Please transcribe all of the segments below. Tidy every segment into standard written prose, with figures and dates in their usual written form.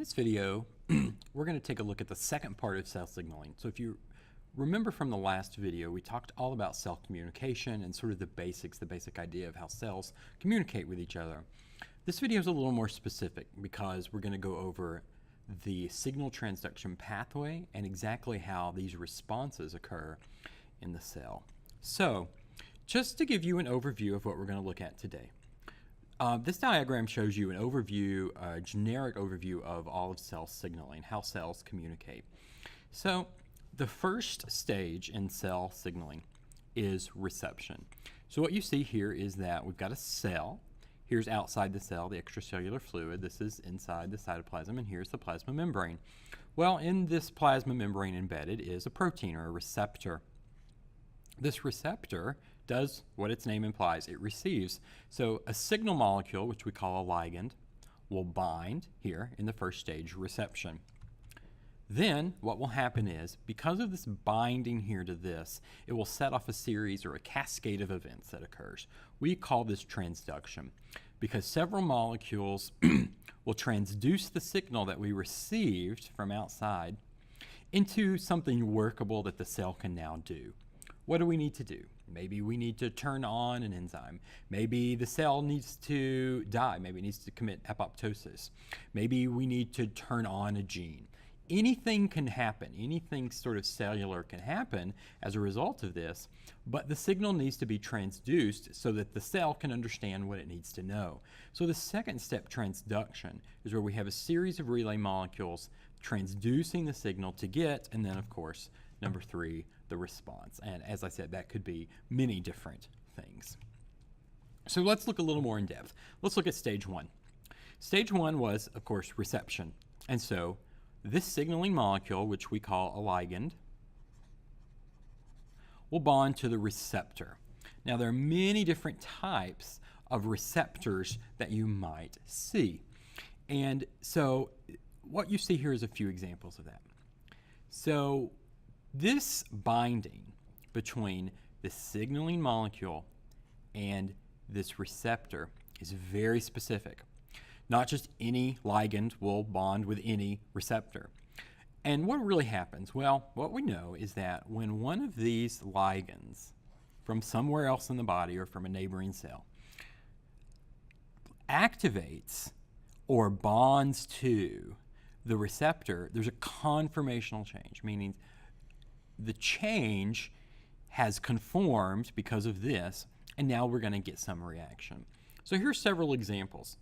this video, we're going to take a look at the second part of cell signaling. So if you remember from the last video, we talked all about cell communication and sort of the basics, the basic idea of how cells communicate with each other. This video is a little more specific because we're going to go over the signal transduction pathway and exactly how these responses occur in the cell. So just to give you an overview of what we're going to look at today. This diagram shows you an overview, a generic overview of all of cell signaling, how cells communicate. So the first stage in cell signaling is reception. So what you see here is that we've got a cell. Here's outside the cell, the extracellular fluid. This is inside the cytoplasm, and here's the plasma membrane. Well, in this plasma membrane embedded is a protein or a receptor. This receptor does what its name implies. It receives. So a signal molecule, which we call a ligand, will bind here in the first stage, reception. Then what will happen is, because of this binding here to this, it will set off a series or a cascade of events that occurs. We call this transduction because several molecules will transduce the signal that we received from outside into something workable that the cell can now do. What do we need to do? Maybe we need to turn on an enzyme. Maybe the cell needs to die. Maybe it needs to commit apoptosis. Maybe we need to turn on a gene. Anything can happen. Anything sort of cellular can happen as a result of this, but the signal needs to be transduced so that the cell can understand what it needs to know. So the second step, transduction, is where we have a series of relay molecules transducing the signal to get, and then of course, number 3, the response. And as I said, that could be many different things. So let's look a little more in depth. Let's look at stage 1. Stage 1 was, of course, reception. And so this signaling molecule, which we call a ligand, will bond to the receptor. Now, there are many different types of receptors that you might see. And so what you see here is a few examples of that. So this binding between the signaling molecule and this receptor is very specific. Not just any ligand will bond with any receptor. And what really happens? Well, what we know is that when one of these ligands from somewhere else in the body or from a neighboring cell activates or bonds to the receptor, there's a conformational change, meaning the change has conformed because of this, and now we're going to get some reaction. So here's several examples.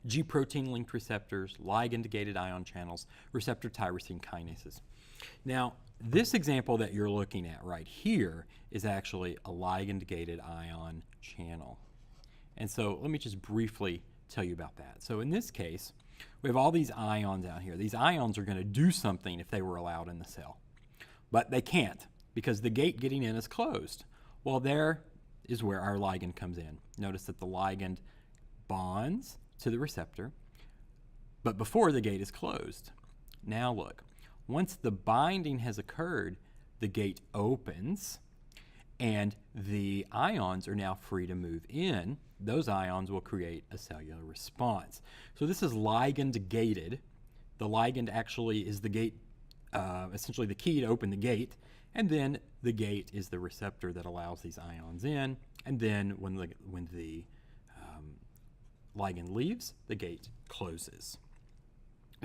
G protein linked receptors, ligand-gated ion channels, receptor tyrosine kinases. Now, this example that you're looking at right here is actually a ligand-gated ion channel. And so let me just briefly tell you about that. So in this case, we have all these ions out here. These ions are going to do something if they were allowed in the cell. But they can't because the gate getting in is closed. Well, there is where our ligand comes in. Notice that the ligand bonds to the receptor, but before the gate is closed. Now look, once the binding has occurred, the gate opens and the ions are now free to move in. Those ions will create a cellular response. So this is ligand gated. The ligand actually is the gate, essentially the key to open the gate, and then the gate is the receptor that allows these ions in, and then when the ligand leaves, the gate closes.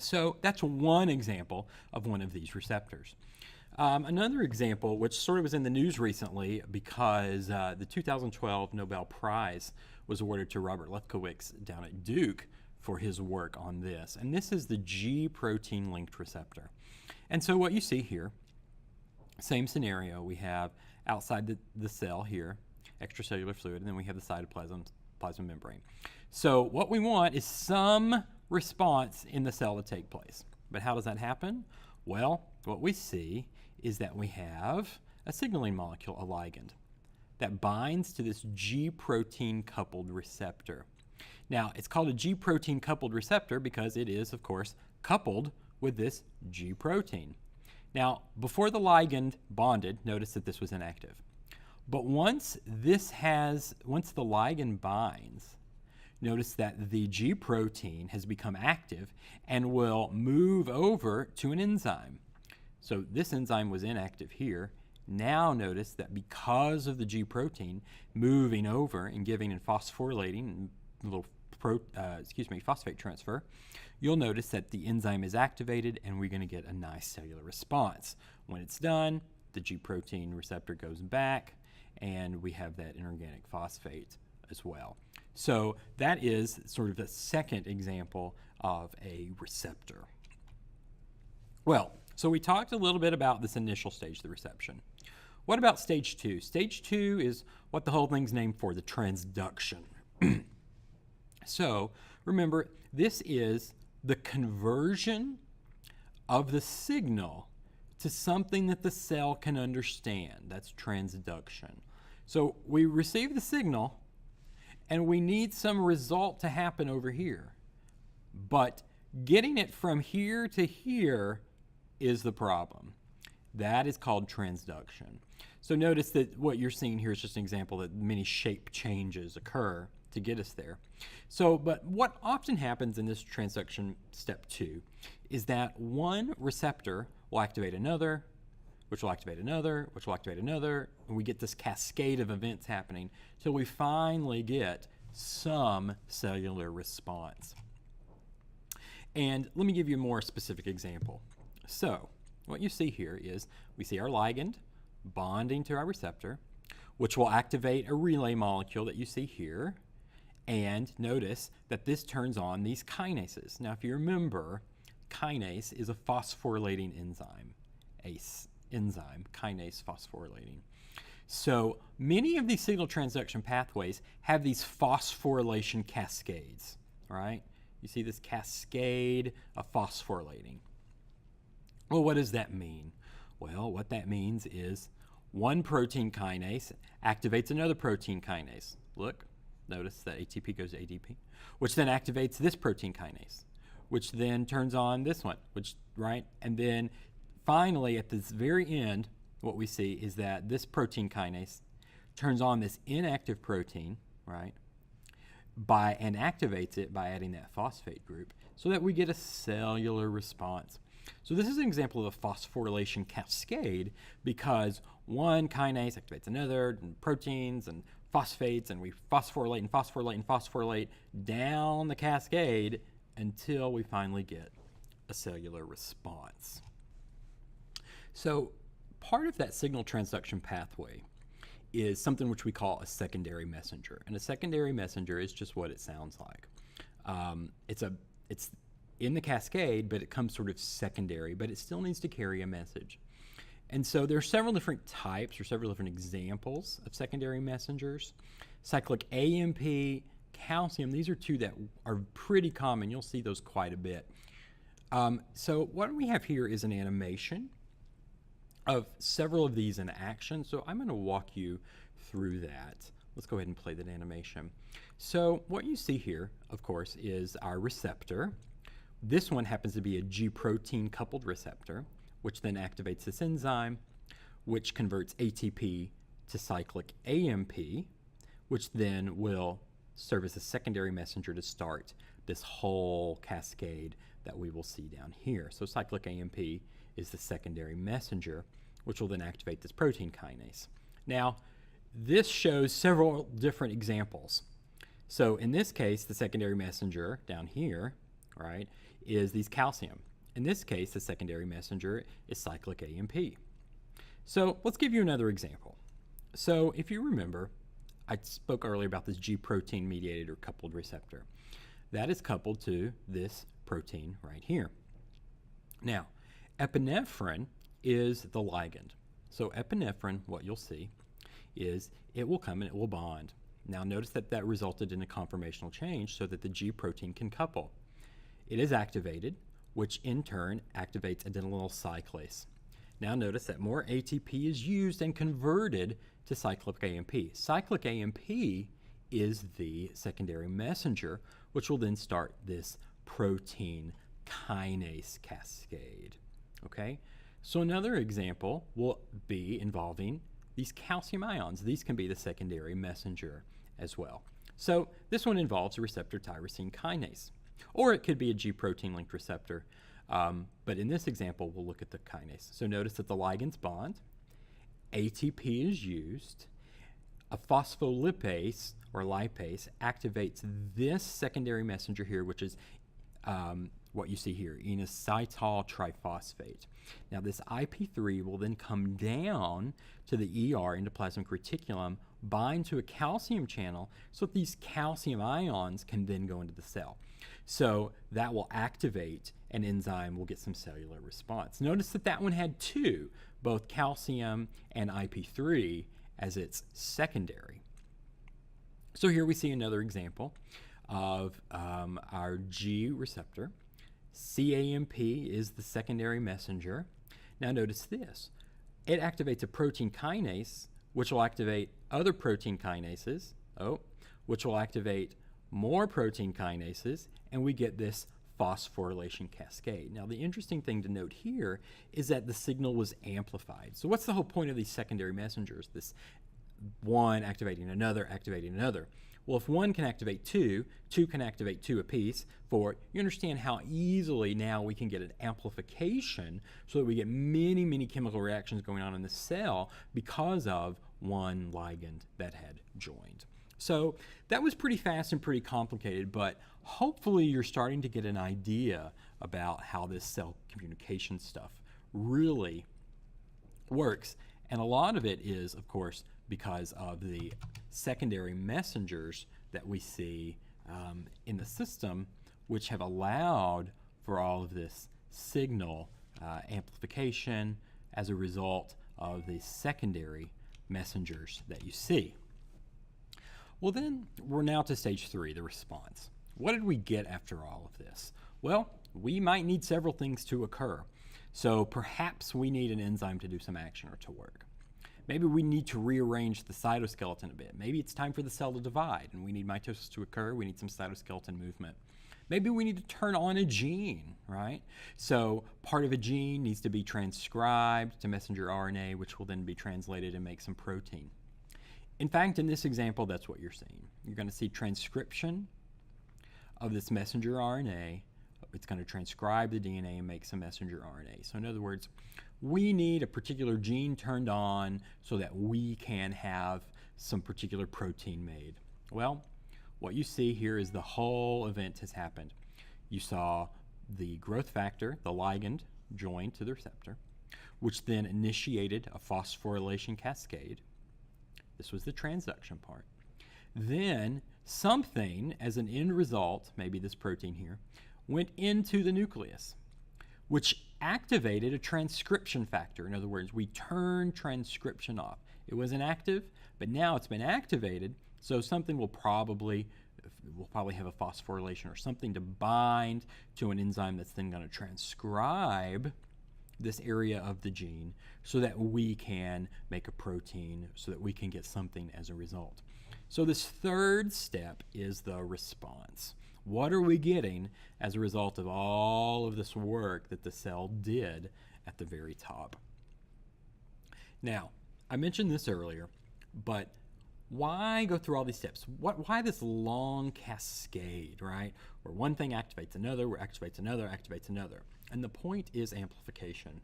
So that's one example of one of these receptors. Another example, which sort of was in the news recently because the 2012 Nobel Prize was awarded to Robert Lefkowitz down at Duke for his work on this. And this is the G protein linked receptor. And so what you see here, same scenario, we have outside the cell here, extracellular fluid, and then we have the cytoplasm, plasma membrane. So what we want is some response in the cell to take place. But how does that happen? Well, what we see is that we have a signaling molecule, a ligand, that binds to this G protein coupled receptor. Now, it's called a G protein coupled receptor because it is, of course, coupled with this G protein. Now, before the ligand bonded, notice that this was inactive. But once the ligand binds notice that the G protein has become active and will move over to an enzyme. So this enzyme was inactive here. Now notice that because of the G protein moving over and giving and phosphorylating a little phosphate transfer, you'll notice that the enzyme is activated and we're going to get a nice cellular response. When it's done, the G protein receptor goes back and we have that inorganic phosphate as well. So that is sort of the second example of a receptor. Well, so we talked a little bit about this initial stage, the reception. What about stage 2? Stage 2 is what the whole thing's named for, the transduction. So remember, this is the conversion of the signal to something that the cell can understand. That's transduction. So we receive the signal and we need some result to happen over here. But getting it from here to here is the problem. That is called transduction. So notice that what you're seeing here is just an example that many shape changes occur to get us there. So, but what often happens in this transduction step 2 is that one receptor will activate another, which will activate another, which will activate another, and we get this cascade of events happening till we finally get some cellular response. And let me give you a more specific example. So what you see here is we see our ligand bonding to our receptor, which will activate a relay molecule that you see here. And notice that this turns on these kinases. Now, if you remember, kinase is a phosphorylating enzyme, kinase phosphorylating. So many of these signal transduction pathways have these phosphorylation cascades, right? You see this cascade of phosphorylating. Well, what does that mean? Well, what that means is one protein kinase activates another protein kinase. Look, notice that ATP goes to ADP, which then activates this protein kinase, which then turns on this one, right? And then finally, at this very end, what we see is that this protein kinase turns on this inactive protein, right? And activates it by adding that phosphate group so that we get a cellular response. So this is an example of a phosphorylation cascade because one kinase activates another, and proteins and phosphates, and we phosphorylate and phosphorylate and phosphorylate down the cascade until we finally get a cellular response. So part of that signal transduction pathway is something which we call a secondary messenger. And a secondary messenger is just what it sounds like. It's in the cascade, but it comes sort of secondary, but it still needs to carry a message. And so there are several different types or several different examples of secondary messengers. Cyclic AMP, calcium, these are two that are pretty common. You'll see those quite a bit. So what we have here is an animation of several of these in action. So I'm going to walk you through that. Let's go ahead and play that animation. So what you see here, of course, is our receptor. This one happens to be a G protein coupled receptor, which then activates this enzyme, which converts ATP to cyclic AMP, which then will serve as a secondary messenger to start this whole cascade that we will see down here. So cyclic AMP is the secondary messenger, which will then activate this protein kinase. Now, this shows several different examples. So in this case, the secondary messenger down here, right, is these calcium. In this case, the secondary messenger is cyclic AMP. So let's give you another example. So if you remember, I spoke earlier about this G protein mediated or coupled receptor. That is coupled to this protein right here. Now, epinephrine is the ligand. So epinephrine, what you'll see, is it will come and it will bond. Now notice that that resulted in a conformational change so that the G protein can couple. It is activated, which in turn activates adenylyl cyclase. Now notice that more ATP is used and converted to cyclic AMP. Cyclic AMP is the secondary messenger, which will then start this protein kinase cascade. Okay? So another example will be involving these calcium ions. These can be the secondary messenger as well. So this one involves a receptor tyrosine kinase, or it could be a G protein linked receptor. But in this example, we'll look at the kinase. So notice that the ligands bond, ATP is used, a phospholipase or lipase activates this secondary messenger here, which is what you see here, inositol triphosphate. Now this IP3 will then come down to the ER, endoplasmic reticulum, bind to a calcium channel so that these calcium ions can then go into the cell. So that will activate an enzyme, will get some cellular response. Notice that that one had two, both calcium and IP3 as its secondary. So here we see another example of our G receptor. CAMP is the secondary messenger. Now notice this. It activates a protein kinase, which will activate other protein kinases, which will activate more protein kinases, and we get this phosphorylation cascade. Now the interesting thing to note here is that the signal was amplified. So what's the whole point of these secondary messengers? This one activating another, activating another. Well, if one can activate two, two can activate two apiece. You understand how easily now we can get an amplification so that we get many, many chemical reactions going on in the cell because of one ligand that had joined. So that was pretty fast and pretty complicated, but hopefully you're starting to get an idea about how this cell communication stuff really works. And a lot of it is, of course, because of the secondary messengers that we see in the system, which have allowed for all of this signal amplification as a result of the secondary messengers that you see. Well, then we're now to stage 3, the response. What did we get after all of this? Well, we might need several things to occur. So perhaps we need an enzyme to do some action or to work. Maybe we need to rearrange the cytoskeleton a bit. Maybe it's time for the cell to divide and we need mitosis to occur. We need some cytoskeleton movement. Maybe we need to turn on a gene, right? So part of a gene needs to be transcribed to messenger RNA, which will then be translated and make some protein. In fact, in this example, that's what you're seeing. You're going to see transcription of this messenger RNA. It's going to transcribe the DNA and make some messenger RNA. So in other words, we need a particular gene turned on so that we can have some particular protein made. Well, what you see here is the whole event has happened. You saw the growth factor, the ligand, join to the receptor, which then initiated a phosphorylation cascade. This was the transduction part. Then something, as an end result, maybe this protein here, went into the nucleus, which activated a transcription factor. In other words, we turned transcription off. It wasn't active, but now it's been activated, so something will probably have a phosphorylation or something to bind to an enzyme that's then going to transcribe this area of the gene so that we can make a protein, so that we can get something as a result. So this third step is the response. What are we getting as a result of all of this work that the cell did at the very top? Now, I mentioned this earlier, but why go through all these steps? Why this long cascade, right? Where one thing activates another, where activates another, activates another. And the point is amplification.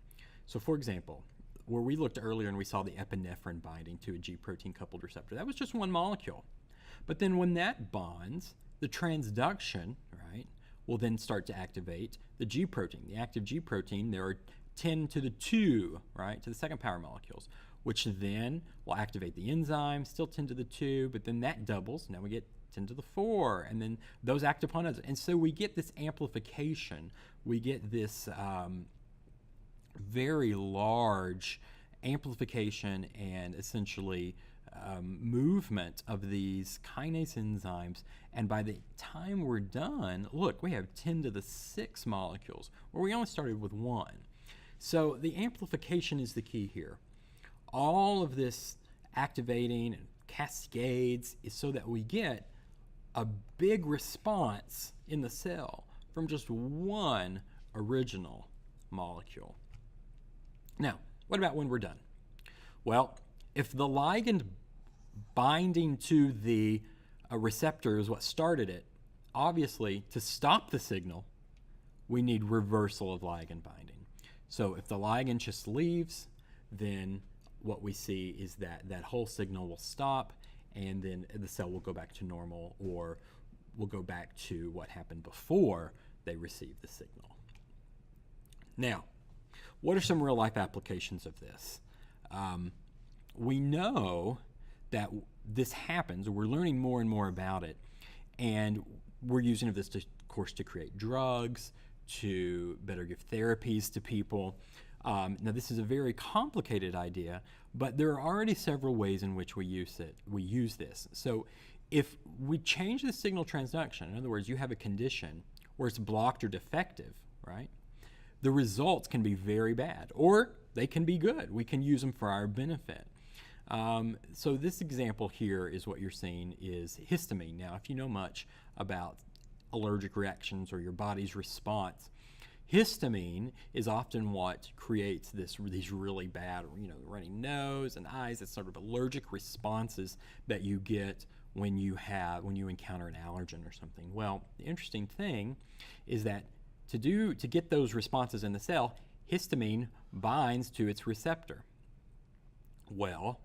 So for example, where we looked earlier and we saw the epinephrine binding to a G protein coupled receptor, that was just one molecule. But then when that bonds, the transduction, right, will then start to activate the G protein. The active G protein, there are 10 to the 2, right, to the second power molecules, which then will activate the enzyme, still 10 to the 2, but then that doubles. Now we get 10 to the 4, and then those act upon us. And so we get this amplification. We get this very large amplification and essentially movement of these kinase enzymes. And by the time we're done, look, we have 10 to the 6 molecules, where we only started with 1. So the amplification is the key here. All of this activating and cascades is so that we get a big response in the cell from just one original molecule. Now, what about when we're done? Well, if the ligand binding to the a receptor is what started it. Obviously, to stop the signal, we need reversal of ligand binding. So if the ligand just leaves, then what we see is that that whole signal will stop, and then the cell will go back to normal, or will go back to what happened before they received the signal. Now, what are some real life applications of this? We know that this happens, we're learning more and more about it, and we're using this, of course, to create drugs, to better give therapies to people. Now, this is a very complicated idea, but there are already several ways in which we use this. So if we change the signal transduction, in other words, you have a condition where it's blocked or defective, right? The results can be very bad, or they can be good. We can use them for our benefit. So this example here is what you're seeing is histamine. Now, if you know much about allergic reactions or your body's response, histamine is often what creates these really bad, runny nose and eyes. It's sort of allergic responses that you get when you encounter an allergen or something. Well, the interesting thing is that to get those responses in the cell, histamine binds to its receptor. Well,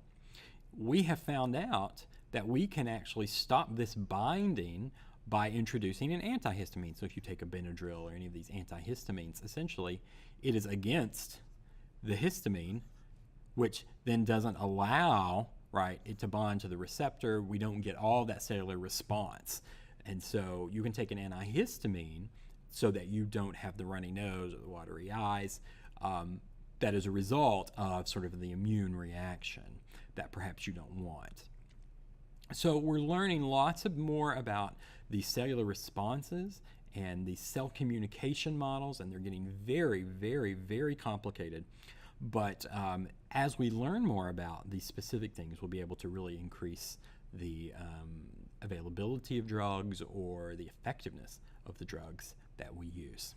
we have found out that we can actually stop this binding by introducing an antihistamine. So if you take a Benadryl or any of these antihistamines, essentially it is against the histamine, which then doesn't allow it to bond to the receptor. We don't get all that cellular response. And so you can take an antihistamine so that you don't have the runny nose or the watery eyes. That is a result of sort of the immune reaction that perhaps you don't want. So we're learning lots more about these cellular responses and these cell communication models, and they're getting very, very, very complicated. But as we learn more about these specific things, we'll be able to really increase the availability of drugs or the effectiveness of the drugs that we use.